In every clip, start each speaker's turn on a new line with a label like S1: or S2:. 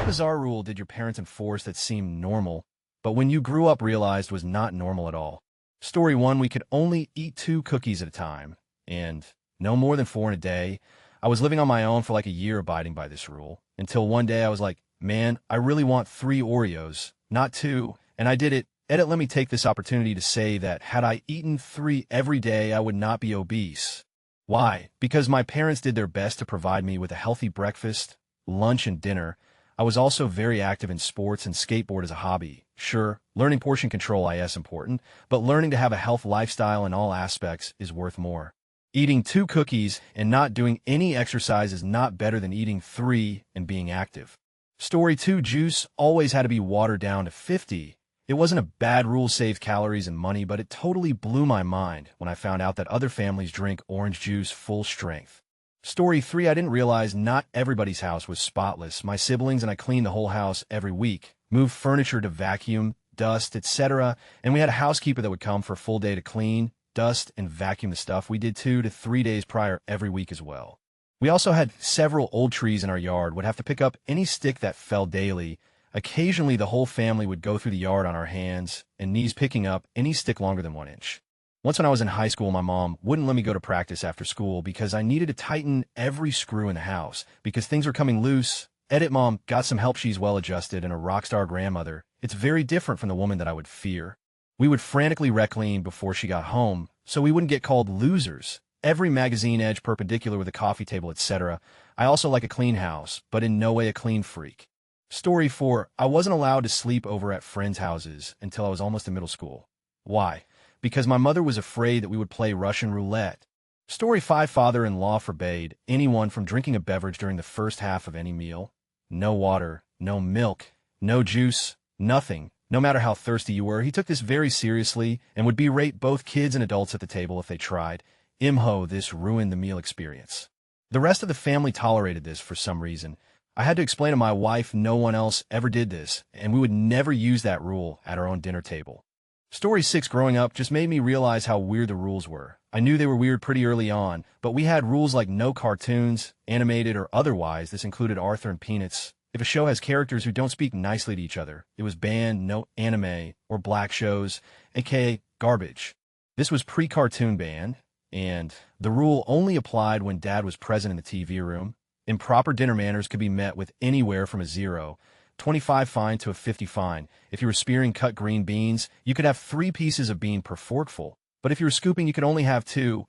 S1: bizarre rule did your parents enforce that seemed normal, but when you grew up realized was not normal at all? Story 1, we could only eat 2 cookies at a time, and no more than 4 in a day. I was living on my own for like a year abiding by this rule, until one day I was like, man, I really want 3 Oreos, not 2, and I did it. Edit, let me take this opportunity to say that had I eaten 3 every day, I would not be obese. Why? Because my parents did their best to provide me with a healthy breakfast, lunch, and dinner. I was also very active in sports and skateboard as a hobby. Sure, learning portion control is important, but learning to have a health lifestyle in all aspects is worth more. Eating 2 cookies and not doing any exercise is not better than eating 3 and being active. Story 2, juice always had to be watered down to 50. It wasn't a bad rule, save calories and money, but it totally blew my mind when I found out that other families drink orange juice full strength. Story 3, I didn't realize not everybody's house was spotless. My siblings and I cleaned the whole house every week, moved furniture to vacuum, dust, etc., and we had a housekeeper that would come for a full day to clean, dust, and vacuum the stuff. We did 2 to 3 days prior every week as well. We also had several old trees in our yard, would have to pick up any stick that fell daily. Occasionally, the whole family would go through the yard on our hands and knees picking up any stick longer than 1 inch. Once when I was in high school, my mom wouldn't let me go to practice after school because I needed to tighten every screw in the house because things were coming loose. Edit, mom got some help. She's well-adjusted and a rock star grandmother. It's very different from the woman that I would fear. We would frantically wreck-clean before she got home so we wouldn't get called losers. Every magazine edge perpendicular with a coffee table, etc. I also like a clean house, but in no way a clean freak. Story 4, I wasn't allowed to sleep over at friends' houses until I was almost in middle school. Why? Because my mother was afraid that we would play Russian roulette. Story 5, father-in-law forbade anyone from drinking a beverage during the first half of any meal. No water, no milk, no juice, nothing. No matter how thirsty you were, he took this very seriously and would berate both kids and adults at the table if they tried. This ruined the meal experience. The rest of the family tolerated this for some reason. I had to explain to my wife no one else ever did this, and we would never use that rule at our own dinner table. Story 6, growing up just made me realize how weird the rules were. I knew they were weird pretty early on, but we had rules like no cartoons, animated or otherwise. This included Arthur and Peanuts. If a show has characters who don't speak nicely to each other, it was banned. No anime or black shows, aka garbage. This was pre-cartoon ban, and the rule only applied when dad was present in the TV room. Improper dinner manners could be met with anywhere from a 0.25 fine to a 50 fine. If you were spearing cut green beans, you could have 3 pieces of bean per forkful. But if you were scooping, you could only have 2.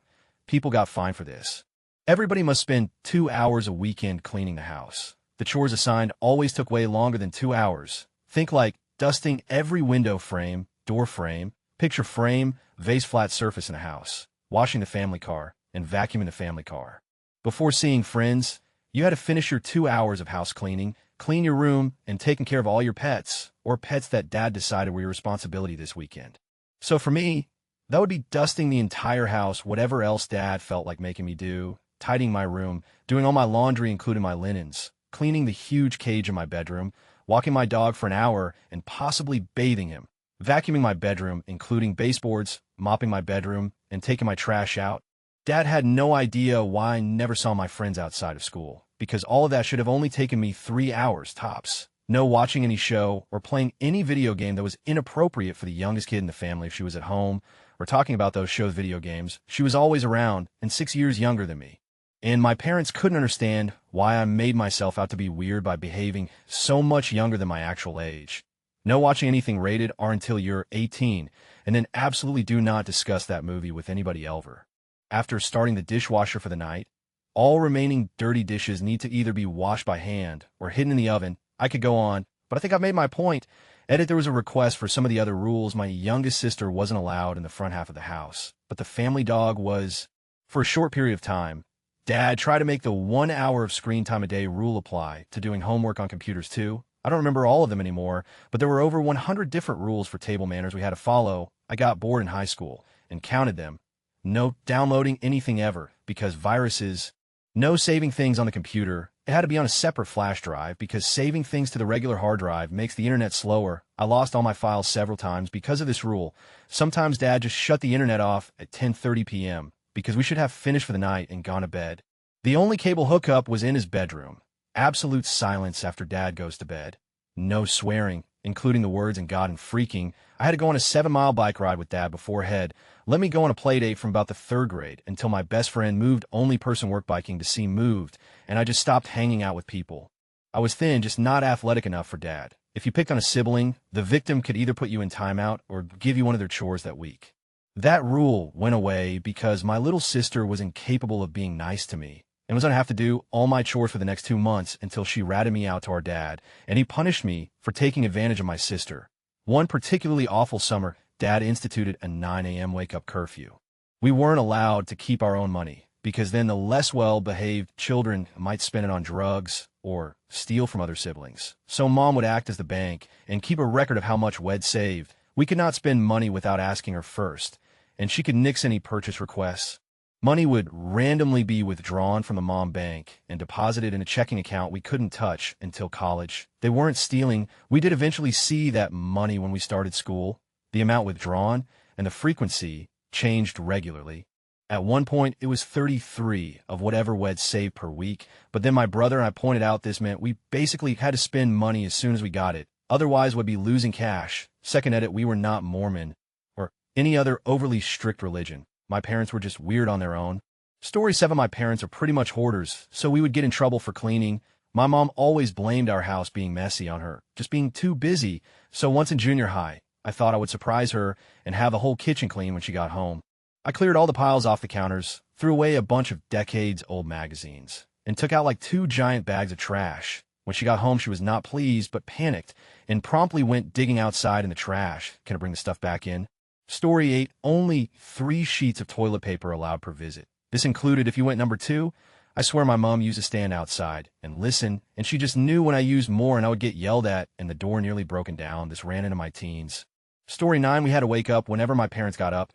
S1: People got fined for this. Everybody must spend 2 hours a weekend cleaning the house. The chores assigned always took way longer than 2 hours. Think like dusting every window frame, door frame, picture frame, vase flat surface in a house, washing the family car, and vacuuming the family car. Before seeing friends, you had to finish your 2 hours of house cleaning, clean your room, and taking care of all your pets, or pets that dad decided were your responsibility this weekend. So for me, that would be dusting the entire house, whatever else dad felt like making me do, tidying my room, doing all my laundry including my linens, cleaning the huge cage in my bedroom, walking my dog for an hour and possibly bathing him, vacuuming my bedroom including baseboards, mopping my bedroom, and taking my trash out. Dad had no idea why I never saw my friends outside of school, because all of that should have only taken me 3 hours tops. No watching any show or playing any video game that was inappropriate for the youngest kid in the family if she was at home or talking about those shows, video games. She was always around and 6 years younger than me. And my parents couldn't understand why I made myself out to be weird by behaving so much younger than my actual age. No watching anything rated R until you're 18, and then absolutely do not discuss that movie with anybody ever. After starting the dishwasher for the night, all remaining dirty dishes need to either be washed by hand or hidden in the oven. I could go on, but I think I've made my point. Edit, there was a request for some of the other rules. My youngest sister wasn't allowed in the front half of the house, but the family dog was. For a short period of time, Dad tried to make the 1 hour of screen time a day rule apply to doing homework on computers too. I don't remember all of them anymore, but there were over 100 different rules for table manners we had to follow. I got bored in high school and counted them. No downloading anything ever because viruses. No saving things on the computer. It had to be on a separate flash drive because saving things to the regular hard drive makes the internet slower. I lost all my files several times because of this rule. Sometimes Dad just shut the internet off at 10:30 p.m. because we should have finished for the night and gone to bed. The only cable hookup was in his bedroom. absolute silence after Dad goes to bed. No swearing, including the words "and God" and "freaking." I had to go on a 7-mile bike ride with Dad beforehand. Let me go on a play date from about the 3rd grade until my best friend moved only person work biking to see moved, and I just stopped hanging out with people. I was thin, just not athletic enough for Dad. If you picked on a sibling, the victim could either put you in timeout or give you one of their chores that week. That rule went away because my little sister was incapable of being nice to me and was going to have to do all my chores for the next 2 months until she ratted me out to our dad, and he punished me for taking advantage of my sister. One particularly awful summer, Dad instituted a 9 a.m. wake-up curfew. We weren't allowed to keep our own money because then the less well-behaved children might spend it on drugs or steal from other siblings. So Mom would act as the bank and keep a record of how much we'd saved. We could not spend money without asking her first, and she could nix any purchase requests. Money would randomly be withdrawn from the Mom bank and deposited in a checking account we couldn't touch until college. They weren't stealing. We did eventually see that money when we started school. The amount withdrawn and the frequency changed regularly. At one point, it was 33 of whatever we'd saved per week, but then my brother and I pointed out this meant we basically had to spend money as soon as we got it. Otherwise, we'd be losing cash. Second edit, we were not Mormon or any other overly strict religion. My parents were just weird on their own. Story 7, my parents are pretty much hoarders, so we would get in trouble for cleaning. My mom always blamed our house being messy on her, just being too busy. So once in junior high, I thought I would surprise her and have the whole kitchen clean when she got home. I cleared all the piles off the counters, threw away a bunch of decades-old magazines, and took out like 2 giant bags of trash. When she got home, she was not pleased, but panicked, and promptly went digging outside in the trash. Can I bring the stuff back in? Story 8, only 3 sheets of toilet paper allowed per visit. This included if you went number 2. I swear my mom used to stand outside and listen, and she just knew when I used more and I would get yelled at and the door nearly broken down. This ran into my teens. Story 9, we had to wake up whenever my parents got up,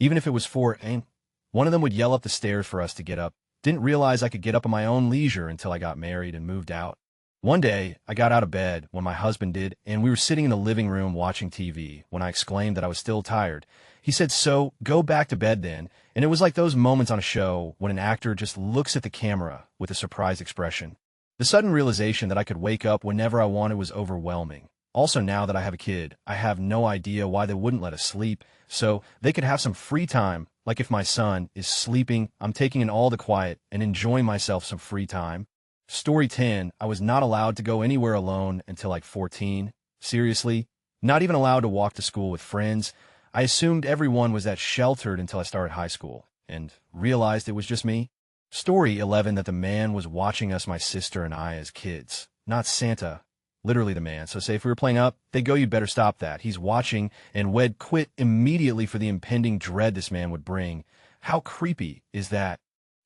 S1: even if it was 4 a.m. One of them would yell up the stairs for us to get up. Didn't realize I could get up at my own leisure until I got married and moved out. One day, I got out of bed when my husband did, and we were sitting in the living room watching TV when I exclaimed that I was still tired. He said, "So, go back to bed then." And it was like those moments on a show when an actor just looks at the camera with a surprised expression. The sudden realization that I could wake up whenever I wanted was overwhelming. Also, now that I have a kid, I have no idea why they wouldn't let us sleep, so they could have some free time. Like if my son is sleeping, I'm taking in all the quiet and enjoying myself some free time. Story 10, I was not allowed to go anywhere alone until like 14. Seriously, not even allowed to walk to school with friends. I assumed everyone was that sheltered until I started high school and realized it was just me. Story 11, that the man was watching us, my sister and I, as kids. Not Santa, literally the man. So say if we were playing up, they'd go, "You'd better stop that. He's watching," and we'd quit immediately for the impending dread this man would bring. How creepy is that?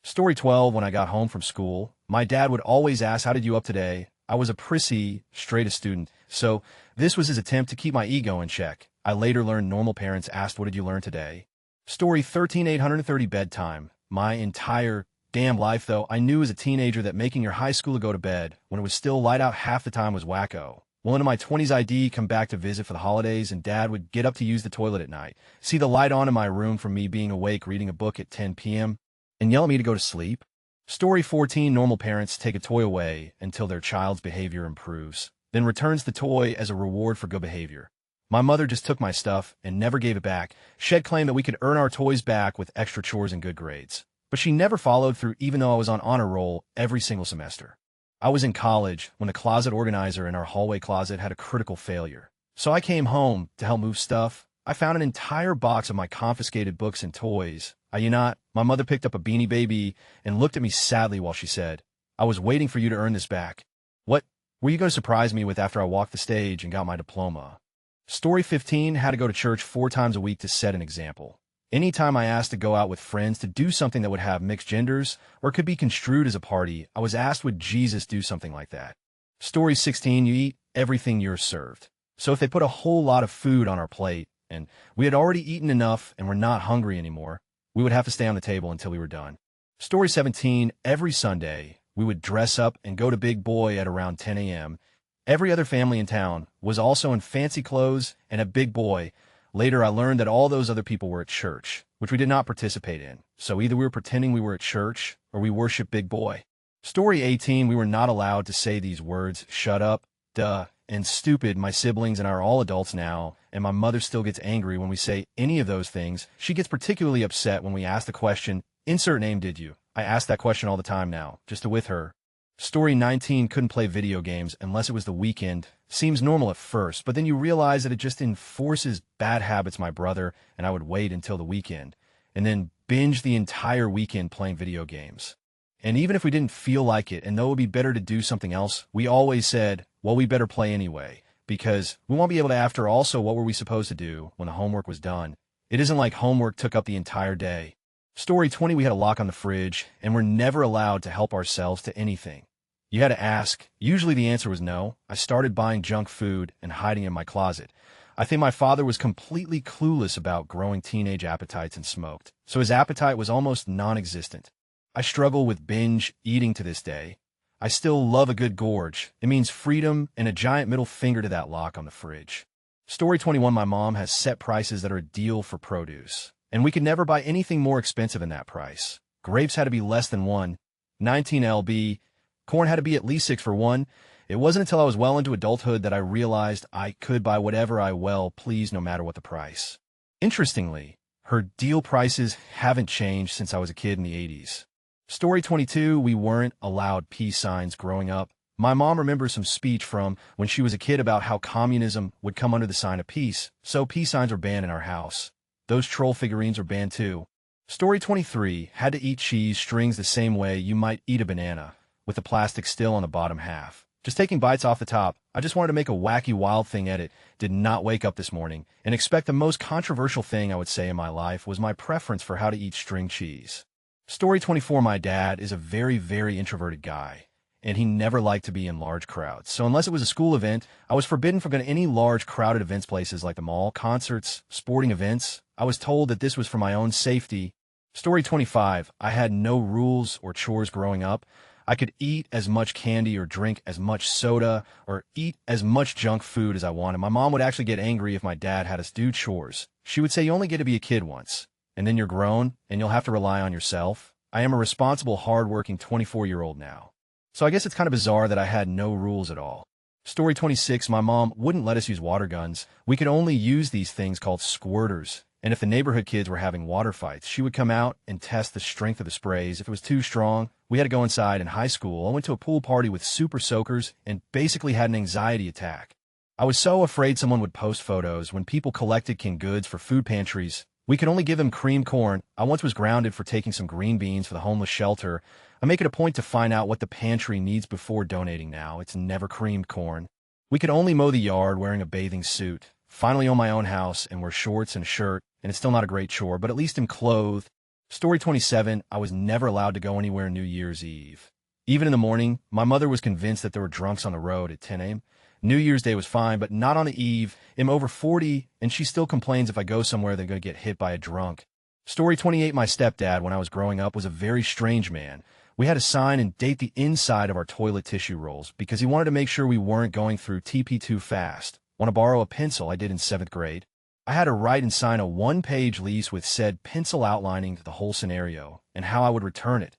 S1: Story 12, when I got home from school, my dad would always ask, "How did you up today?" I was a prissy, straight-a student, so this was his attempt to keep my ego in check. I later learned normal parents asked, "What did you learn today?" Story 13, 830, bedtime. My entire damn life, though, I knew as a teenager that making your high schooler go to bed when it was still light out half the time was wacko. Well, into my 20s, I'd come back to visit for the holidays, and Dad would get up to use the toilet at night, see the light on in my room from me being awake reading a book at 10 p.m., and yell at me to go to sleep. Story 14, normal parents take a toy away until their child's behavior improves, then returns the toy as a reward for good behavior. My mother just took my stuff and never gave it back. She'd claimed that we could earn our toys back with extra chores and good grades. But she never followed through, even though I was on honor roll every single semester. I was in college when the closet organizer in our hallway closet had a critical failure. So I came home to help move stuff. I found an entire box of my confiscated books and toys. My mother picked up a Beanie Baby and looked at me sadly while she said, "I was waiting for you to earn this back. What were you going to surprise me with after I walked the stage and got my diploma?" Story 15, had to go to church 4 times a week to set an example. Anytime I asked to go out with friends to do something that would have mixed genders or could be construed as a party, I was asked, would Jesus do something like that? Story 16, you eat everything you're served. So if they put a whole lot of food on our plate and we had already eaten enough and were not hungry anymore, we would have to stay on the table until we were done. Story 17, every Sunday, we would dress up and go to Big Boy at around 10 a.m. Every other family in town was also in fancy clothes and at Big Boy. Later, I learned that all those other people were at church, which we did not participate in. So either we were pretending we were at church or we worshiped Big Boy. Story 18, we were not allowed to say these words, shut up, duh, and stupid. My siblings and I are all adults now, and my mother still gets angry when we say any of those things. She gets particularly upset when we ask the question, insert name, did you? I ask that question all the time now, just to with her. Story 19, couldn't play video games unless it was the weekend. Seems normal at first, but then you realize that it just enforces bad habits, my brother, and I would wait until the weekend, and then binge the entire weekend playing video games. And even if we didn't feel like it and though it would be better to do something else, we always said, well, we better play anyway, because we won't be able to after also what were we supposed to do when the homework was done. It isn't like homework took up the entire day. Story 20, we had a lock on the fridge, and we're never allowed to help ourselves to anything. You had to ask. Usually the answer was no. I started buying junk food and hiding in my closet. I think my father was completely clueless about growing teenage appetites and smoked, so his appetite was almost non-existent. I struggle with binge eating to this day. I still love a good gorge. It means freedom and a giant middle finger to that lock on the fridge. Story 21, my mom has set prices that are a deal for produce, and we could never buy anything more expensive than that price. Grapes had to be less than 1.19 lb. Corn had to be at least 6 for 1. It wasn't until I was well into adulthood that I realized I could buy whatever I pleased no matter what the price. Interestingly, her deal prices haven't changed since I was a kid in the 80s. Story 22, we weren't allowed peace signs growing up. My mom remembers some speech from when she was a kid about how communism would come under the sign of peace, so peace signs are banned in our house. Those troll figurines are banned too. Story 23, had to eat cheese strings the same way you might eat a banana, with the plastic still on the bottom half. Just taking bites off the top. I just wanted to make a wacky wild thing edit. Did not wake up this morning and expect the most controversial thing I would say in my life was my preference for how to eat string cheese. Story 24, my dad is a very, very introverted guy, and he never liked to be in large crowds. So unless it was a school event, I was forbidden from going to any large crowded events places like the mall, concerts, sporting events. I was told that this was for my own safety. Story 25, I had no rules or chores growing up. I could eat as much candy or drink as much soda or eat as much junk food as I wanted. My mom would actually get angry if my dad had us do chores. She would say, you only get to be a kid once, and then you're grown, and you'll have to rely on yourself. I am a responsible, hard-working 24-year-old now. So I guess it's kind of bizarre that I had no rules at all. Story 26, my mom wouldn't let us use water guns. We could only use these things called squirters. And if the neighborhood kids were having water fights, she would come out and test the strength of the sprays. If it was too strong, we had to go inside. In high school, I went to a pool party with super soakers and basically had an anxiety attack. I was so afraid someone would post photos when people collected canned goods for food pantries. We could only give them creamed corn. I once was grounded for taking some green beans for the homeless shelter. I make it a point to find out what the pantry needs before donating now. It's never creamed corn. We could only mow the yard wearing a bathing suit. Finally own my own house and wear shorts and a shirt, and it's still not a great chore, but at least I'm clothed. Story 27, I was never allowed to go anywhere New Year's Eve. Even in the morning, my mother was convinced that there were drunks on the road at 10 a.m. New Year's Day was fine, but not on the eve. I'm over 40, and she still complains if I go somewhere they're going to get hit by a drunk. Story 28, my stepdad, when I was growing up, was a very strange man. We had to sign and date the inside of our toilet tissue rolls because he wanted to make sure we weren't going through TP too fast. Want to borrow a pencil? I did in 7th grade. I had to write and sign a 1-page lease with said pencil outlining the whole scenario and how I would return it.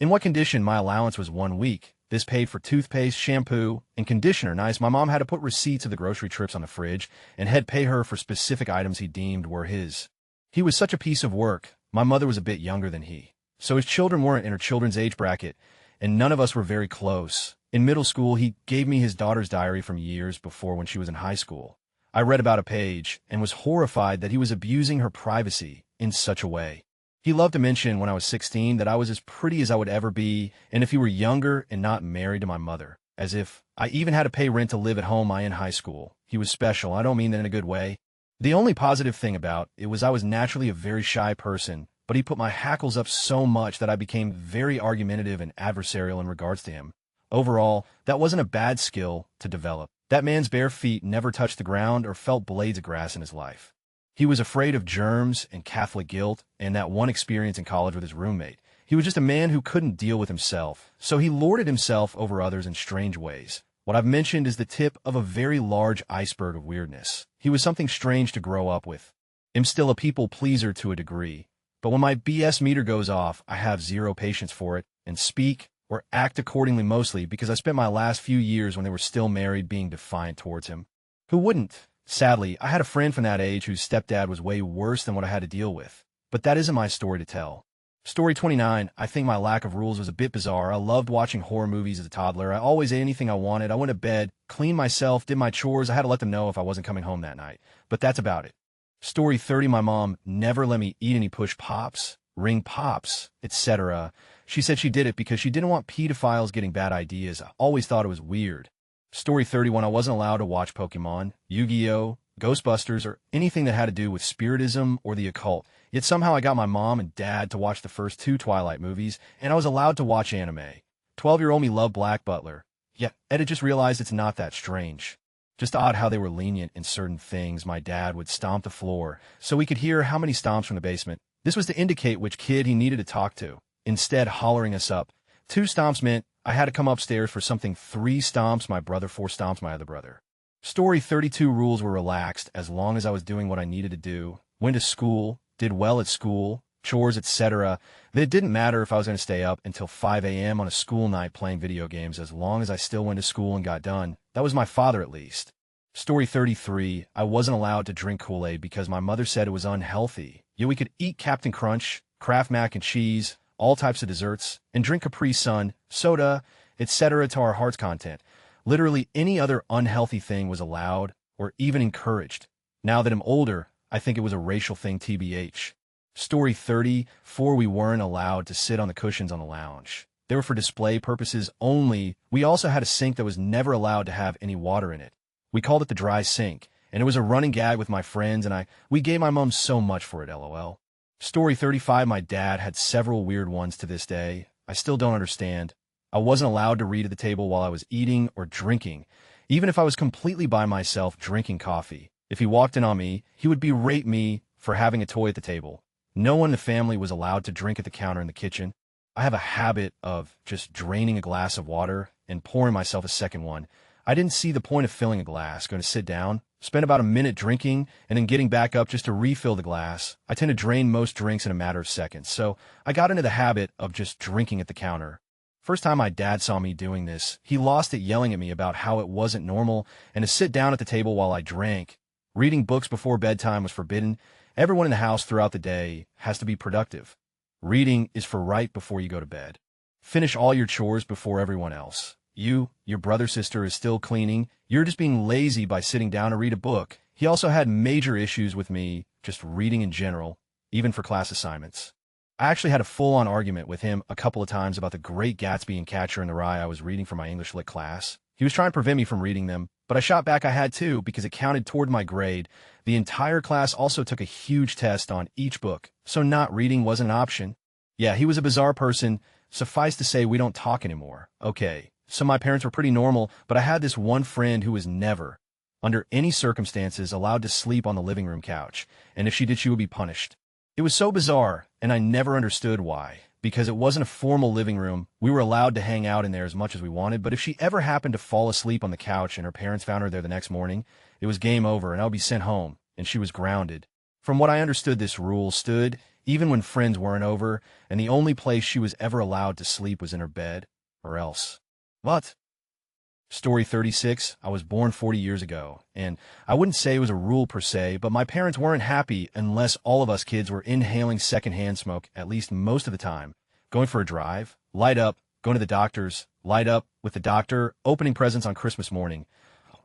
S1: In what condition my allowance was 1 week. This paid for toothpaste, shampoo, and conditioner. Nice. My mom had to put receipts of the grocery trips on the fridge and had pay her for specific items he deemed were his. He was such a piece of work. My mother was a bit younger than he, so his children weren't in her children's age bracket, and none of us were very close. In middle school, he gave me his daughter's diary from years before when she was in high school. I read about a page and was horrified that he was abusing her privacy in such a way. He loved to mention when I was 16 that I was as pretty as I would ever be, and if he were younger and not married to my mother, as if I even had to pay rent to live at home in high school. He was special. I don't mean that in a good way. The only positive thing about it was I was naturally a very shy person, but he put my hackles up so much that I became very argumentative and adversarial in regards to him. Overall, that wasn't a bad skill to develop. That man's bare feet never touched the ground or felt blades of grass in his life. He was afraid of germs and Catholic guilt and that one experience in college with his roommate. He was just a man who couldn't deal with himself, so he lorded himself over others in strange ways. What I've mentioned is the tip of a very large iceberg of weirdness. He was something strange to grow up with. I'm still a people pleaser to a degree, but when my BS meter goes off, I have zero patience for it and speak or act accordingly, mostly because I spent my last few years when they were still married being defiant towards him. Who wouldn't? Sadly, I had a friend from that age whose stepdad was way worse than what I had to deal with. But that isn't my story to tell. Story 29, I think my lack of rules was a bit bizarre. I loved watching horror movies as a toddler. I always ate anything I wanted. I went to bed, cleaned myself, did my chores. I had to let them know if I wasn't coming home that night. But that's about it. Story 30, my mom never let me eat any push pops, ring pops, etc. She said she did it because she didn't want pedophiles getting bad ideas. I always thought it was weird. Story 31, I wasn't allowed to watch Pokemon, Yu-Gi-Oh!, Ghostbusters, or anything that had to do with spiritism or the occult. Yet somehow I got my mom and dad to watch the first 2 Twilight movies, and I was allowed to watch anime. 12-year-old me loved Black Butler. Yet Ed had just realized it's not that strange. Just odd how they were lenient in certain things. My dad would stomp the floor, so we could hear how many stomps from the basement. This was to indicate which kid he needed to talk to. Instead, hollering us up. 2 stomps meant I had to come upstairs for something. 3 stomps, my brother. 4 stomps, my other brother. Story 32, rules were relaxed as long as I was doing what I needed to do. Went to school, did well at school, chores, etc. It didn't matter if I was going to stay up until 5 a.m. on a school night playing video games as long as I still went to school and got done. That was my father, at least. Story 33, I wasn't allowed to drink Kool-Aid because my mother said it was unhealthy. Yet we could eat Captain Crunch, Kraft mac and cheese, all types of desserts, and drink Capri Sun, soda, etc. to our heart's content. Literally any other unhealthy thing was allowed or even encouraged. Now that I'm older, I think it was a racial thing, TBH. Story 34, we weren't allowed to sit on the cushions on the lounge. They were for display purposes only. We also had a sink that was never allowed to have any water in it. We called it the dry sink, and it was a running gag with my friends, and we gave my mom so much for it, LOL. Story 35, my dad had several weird ones to this day. I still don't understand. I wasn't allowed to read at the table while I was eating or drinking, even if I was completely by myself drinking coffee. If he walked in on me, he would berate me for having a toy at the table. No one in the family was allowed to drink at the counter in the kitchen. I have a habit of just draining a glass of water and pouring myself a second one. I didn't see the point of filling a glass, going to sit down, spend about a minute drinking, and then getting back up just to refill the glass. I tend to drain most drinks in a matter of seconds, so I got into the habit of just drinking at the counter. First time my dad saw me doing this, he lost it yelling at me about how it wasn't normal and to sit down at the table while I drank. Reading books before bedtime was forbidden. Everyone in the house throughout the day has to be productive. Reading is for right before you go to bed. Finish all your chores before everyone else. Your brother, sister is still cleaning. You're just being lazy by sitting down to read a book. He also had major issues with me just reading in general, even for class assignments. I actually had a full-on argument with him a couple of times about The Great Gatsby and Catcher in the Rye I was reading for my English Lit class. He was trying to prevent me from reading them, but I shot back I had to because it counted toward my grade. The entire class also took a huge test on each book, so not reading wasn't an option. Yeah, he was a bizarre person. Suffice to say, we don't talk anymore. Okay, so my parents were pretty normal, but I had this one friend who was never, under any circumstances, allowed to sleep on the living room couch, and if she did, she would be punished. It was so bizarre, and I never understood why. Because it wasn't a formal living room, we were allowed to hang out in there as much as we wanted, but if she ever happened to fall asleep on the couch and her parents found her there the next morning, it was game over and I would be sent home, and she was grounded. From what I understood, this rule stood even when friends weren't over, and the only place she was ever allowed to sleep was in her bed, or else. What? Story 36, I was born 40 years ago, and I wouldn't say it was a rule per se, but my parents weren't happy unless all of us kids were inhaling secondhand smoke at least most of the time. Going for a drive, light up, going to the doctor's, light up with the doctor, opening presents on Christmas morning.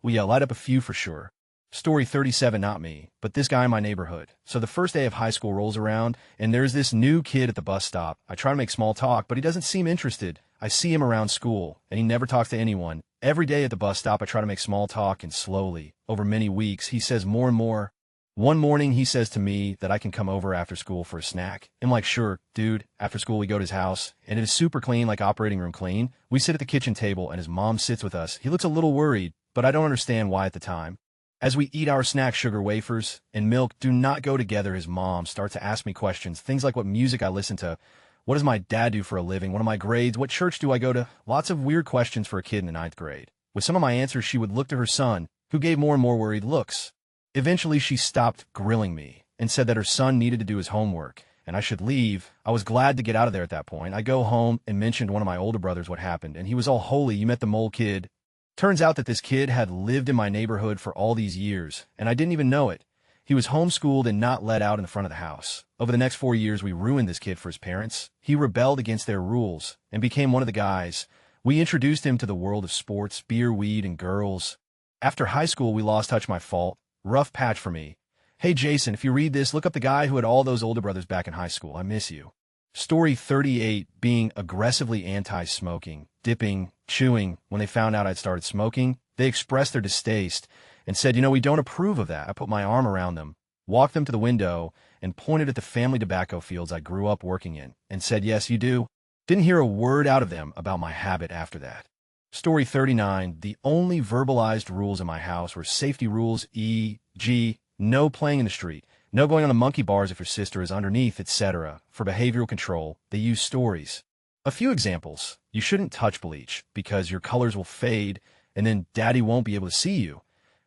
S1: Well, yeah, light up a few for sure. Story 37, not me, but this guy in my neighborhood. So the first day of high school rolls around, and there's this new kid at the bus stop. I try to make small talk, but he doesn't seem interested. I see him around school, and he never talks to anyone. Every day at the bus stop, I try to make small talk, and slowly, over many weeks, he says more and more. One morning, he says to me that I can come over after school for a snack. I'm like, sure, dude. After school, we go to his house, and it is super clean, like operating room clean. We sit at the kitchen table, and his mom sits with us. He looks a little worried, but I don't understand why at the time. As we eat our snack, sugar wafers and milk do not go together. His mom starts to ask me questions, things like what music I listen to. What does my dad do for a living? What are my grades? What church do I go to? Lots of weird questions for a kid in the 9th grade. With some of my answers, she would look to her son, who gave more and more worried looks. Eventually, she stopped grilling me and said that her son needed to do his homework, and I should leave. I was glad to get out of there at that point. I go home and mentioned one of my older brothers what happened, and he was all, "Holy, you met the mole kid." Turns out that this kid had lived in my neighborhood for all these years, and I didn't even know it. He was homeschooled and not let out in the front of the house. Over the next 4 years, we ruined this kid for his parents. He rebelled against their rules and became one of the guys. We introduced him to the world of sports, beer, weed, and girls. After high school, we lost touch. My fault. Rough patch for me. Hey, Jason, if you read this, look up the guy who had all those older brothers back in high school. I miss you. Story 38, being aggressively anti-smoking, dipping, chewing. When they found out I'd started smoking, they expressed their distaste and said, "We don't approve of that." I put my arm around them, walked them to the window, and pointed at the family tobacco fields I grew up working in, and said, "Yes, you do." Didn't hear a word out of them about my habit after that. Story 39, the only verbalized rules in my house were safety rules, e.g., no playing in the street, no going on the monkey bars if your sister is underneath, etc. For behavioral control, they use stories. A few examples: you shouldn't touch bleach because your colors will fade and then daddy won't be able to see you.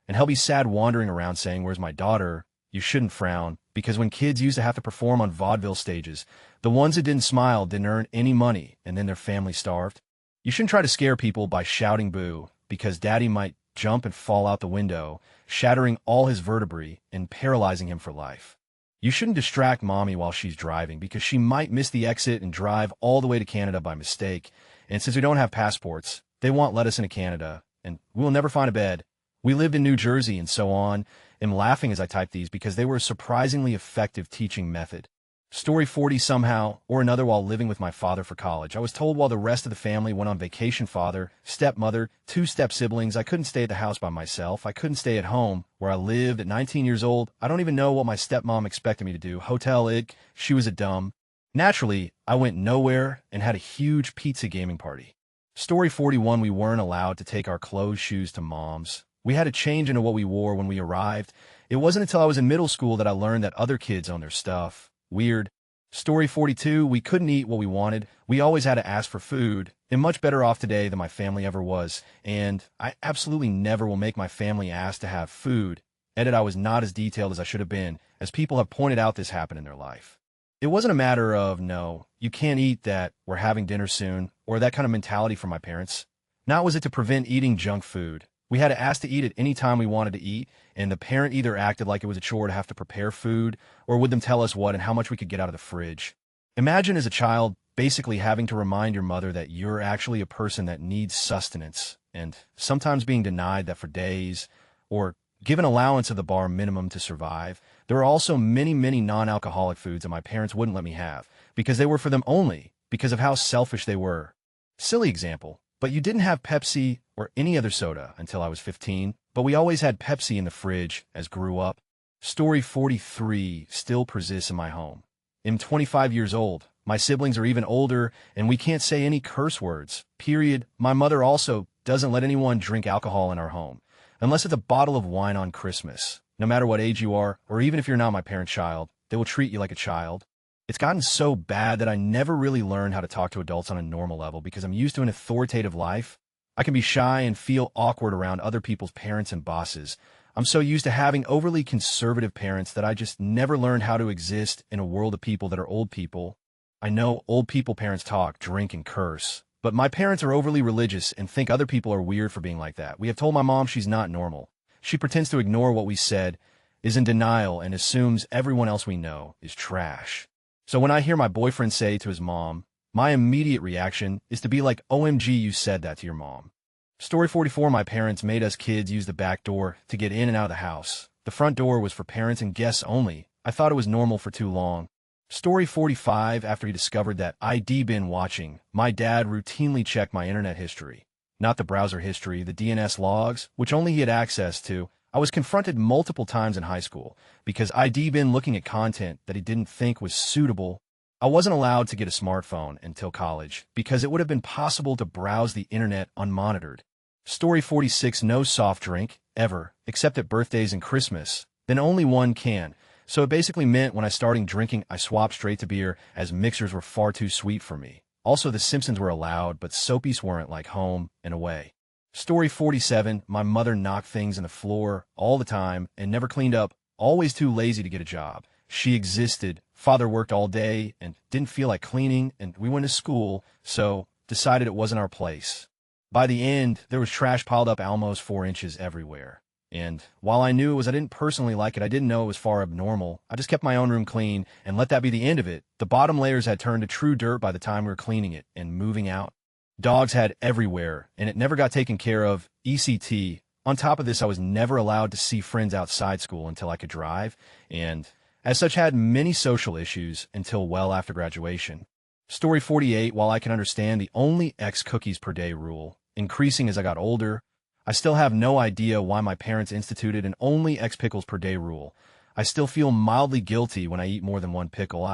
S1: And he'll be sad wandering around saying, "Where's my daughter?" You shouldn't frown because when kids used to have to perform on vaudeville stages, the ones that didn't smile didn't earn any money and then their family starved. You shouldn't try to scare people by shouting boo because daddy might jump and fall out the window, shattering all his vertebrae and paralyzing him for life. You shouldn't distract mommy while she's driving because she might miss the exit and drive all the way to Canada by mistake. And since we don't have passports, they won't let us into Canada, and we'll never find a bed. We lived in New Jersey and so on. I'm laughing as I type these because they were a surprisingly effective teaching method. Story 40, somehow or another, while living with my father for college, I was told while the rest of the family went on vacation, father, stepmother, 2 step-siblings, I couldn't stay at the house by myself. I couldn't stay at home where I lived at 19 years old. I don't even know what my stepmom expected me to do. Hotel it. She was a dumb. Naturally, I went nowhere and had a huge pizza gaming party. Story 41, we weren't allowed to take our clothes, shoes to mom's. We had to change into what we wore when we arrived. It wasn't until I was in middle school that I learned that other kids own their stuff. Weird. Story 42, we couldn't eat what we wanted. We always had to ask for food. I'm much better off today than my family ever was, and I absolutely never will make my family ask to have food. Edit, I was not as detailed as I should have been, as people have pointed out this happened in their life. It wasn't a matter of, no, you can't eat that, we're having dinner soon, or that kind of mentality from my parents. Not was it to prevent eating junk food. We had to ask to eat at any time we wanted to eat, and the parent either acted like it was a chore to have to prepare food, or would them tell us what and how much we could get out of the fridge. Imagine as a child basically having to remind your mother that you're actually a person that needs sustenance, and sometimes being denied that for days, or given allowance of the bare minimum to survive. There are also many, many non-alcoholic foods that my parents wouldn't let me have, because they were for them only, because of how selfish they were. Silly example, but you didn't have Pepsi or any other soda until I was 15, but we always had Pepsi in the fridge as grew up. Story 43 still persists in my home. I'm 25 years old. My siblings are even older, and we can't say any curse words, period. My mother also doesn't let anyone drink alcohol in our home, unless it's a bottle of wine on Christmas. No matter what age you are, or even if you're not my parent's child, they will treat you like a child. It's gotten so bad that I never really learned how to talk to adults on a normal level because I'm used to an authoritative life. I can be shy and feel awkward around other people's parents and bosses. I'm so used to having overly conservative parents that I just never learned how to exist in a world of people that are old people. I know old people parents talk, drink, and curse, but my parents are overly religious and think other people are weird for being like that. We have told my mom she's not normal. She pretends to ignore what we said, is in denial, and assumes everyone else we know is trash. So when I hear my boyfriend say to his mom, my immediate reaction is to be like, OMG, you said that to your mom. Story 44, my parents made us kids use the back door to get in and out of the house. The front door was for parents and guests only. I thought it was normal for too long. Story 45, after he discovered that I'd been watching, my dad routinely checked my internet history. Not the browser history, the DNS logs, which only he had access to. I was confronted multiple times in high school because I'd been looking at content that he didn't think was suitable. I wasn't allowed to get a smartphone until college because it would have been possible to browse the internet unmonitored. Story 46, no soft drink, ever, except at birthdays and Christmas. Then only one can. So it basically meant when I started drinking, I swapped straight to beer as mixers were far too sweet for me. Also, The Simpsons were allowed, but soapies weren't, like Home and Away. Story 47, my mother knocked things in the floor all the time and never cleaned up, always too lazy to get a job. She existed Father worked all day and didn't feel like cleaning, and we went to school, so decided it wasn't our place. By the end, there was trash piled up almost 4 inches everywhere. And while I knew I didn't personally like it, I didn't know it was far abnormal. I just kept my own room clean and let that be the end of it. The bottom layers had turned to true dirt by the time we were cleaning it and moving out. Dogs had everywhere, and it never got taken care of. ECT. On top of this, I was never allowed to see friends outside school until I could drive, and as such had many social issues until well after graduation. Story 48, while I can understand the only X cookies per day rule, increasing as I got older, I still have no idea why my parents instituted an only X pickles per day rule. I still feel mildly guilty when I eat more than one pickle.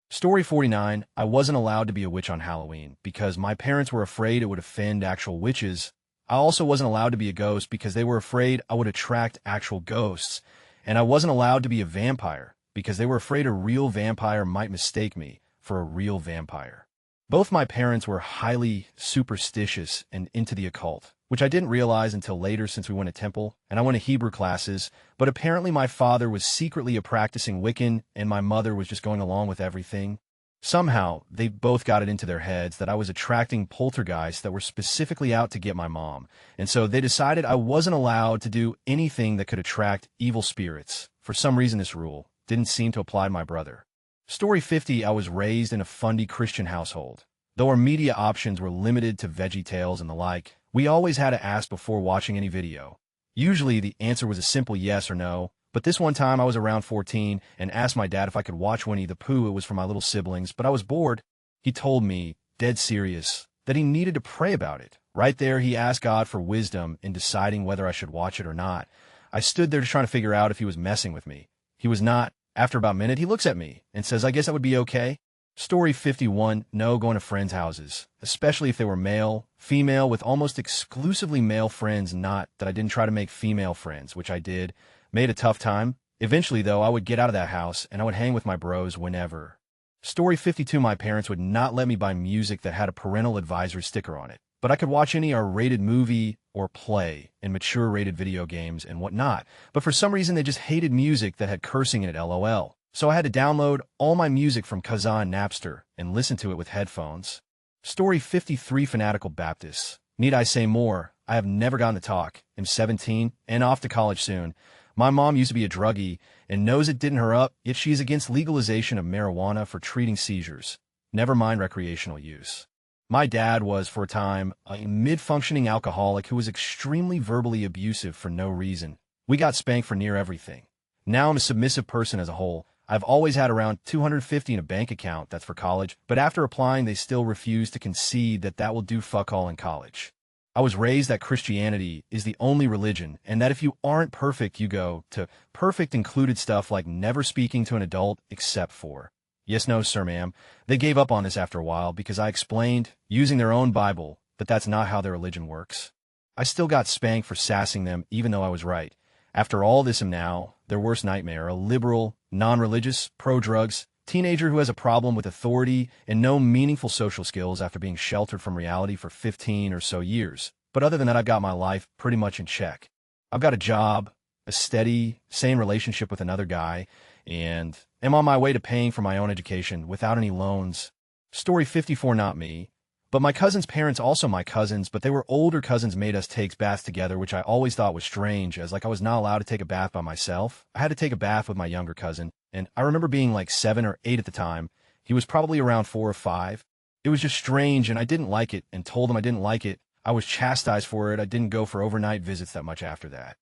S1: Story 49, I wasn't allowed to be a witch on Halloween because my parents were afraid it would offend actual witches. I also wasn't allowed to be a ghost because they were afraid I would attract actual ghosts. And I wasn't allowed to be a vampire because they were afraid a real vampire might mistake me for a real vampire. Both my parents were highly superstitious and into the occult, which I didn't realize until later since we went to temple and I went to Hebrew classes, but apparently my father was secretly a practicing Wiccan and my mother was just going along with everything. Somehow, they both got it into their heads that I was attracting poltergeists that were specifically out to get my mom, and so they decided I wasn't allowed to do anything that could attract evil spirits. For some reason, this rule didn't seem to apply to my brother. Story 50, I was raised in a fundy Christian household. Though our media options were limited to Veggie Tales and the like, we always had to ask before watching any video. Usually, the answer was a simple yes or no, but this one time I was around 14 and asked my dad if I could watch Winnie the Pooh. It was for my little siblings, but I was bored. He told me, dead serious, that he needed to pray about it. Right there, he asked God for wisdom in deciding whether I should watch it or not. I stood there just trying to figure out if he was messing with me. He was not. After about a minute, he looks at me and says, I guess that would be okay. Story 51, no going to friends' houses, especially if they were male, female, with almost exclusively male friends. Not that I didn't try to make female friends, which I did. Made a tough time. Eventually, though, I would get out of that house and I would hang with my bros whenever. Story 52, my parents would not let me buy music that had a parental advisory sticker on it, but I could watch any R-rated movie or play and mature-rated video games and whatnot. But for some reason, they just hated music that had cursing in it, LOL. So I had to download all my music from Kazaa and Napster and listen to it with headphones. Story 53, fanatical Baptists. Need I say more? I have never gotten to talk. I'm 17 and off to college soon. My mom used to be a druggie and knows it didn't her up, yet she is against legalization of marijuana for treating seizures, never mind recreational use. My dad was, for a time, a mid-functioning alcoholic who was extremely verbally abusive for no reason. We got spanked for near everything. Now I'm a submissive person as a whole. I've always had around $250 in a bank account that's for college, but after applying, they still refuse to concede that that will do fuck all in college. I was raised that Christianity is the only religion, and that if you aren't perfect, you go to perfect included stuff like never speaking to an adult except for. Yes, no, sir, ma'am. They gave up on this after a while because I explained, using their own Bible, that that's not how their religion works. I still got spanked for sassing them, even though I was right. After all this, I'm now their worst nightmare, a liberal, non-religious, pro-drugs, teenager who has a problem with authority and no meaningful social skills after being sheltered from reality for 15 or so years. But other than that, I've got my life pretty much in check. I've got a job, a steady, sane relationship with another guy, and am on my way to paying for my own education without any loans. Story 54, not me. But my cousin's parents, also my cousins, but they were older cousins, made us take baths together, which I always thought was strange, as like I was not allowed to take a bath by myself. I had to take a bath with my younger cousin, and I remember being like 7 or 8 at the time. He was probably around 4 or 5. It was just strange, and I didn't like it, and told him I didn't like it. I was chastised for it. I didn't go for overnight visits that much after that.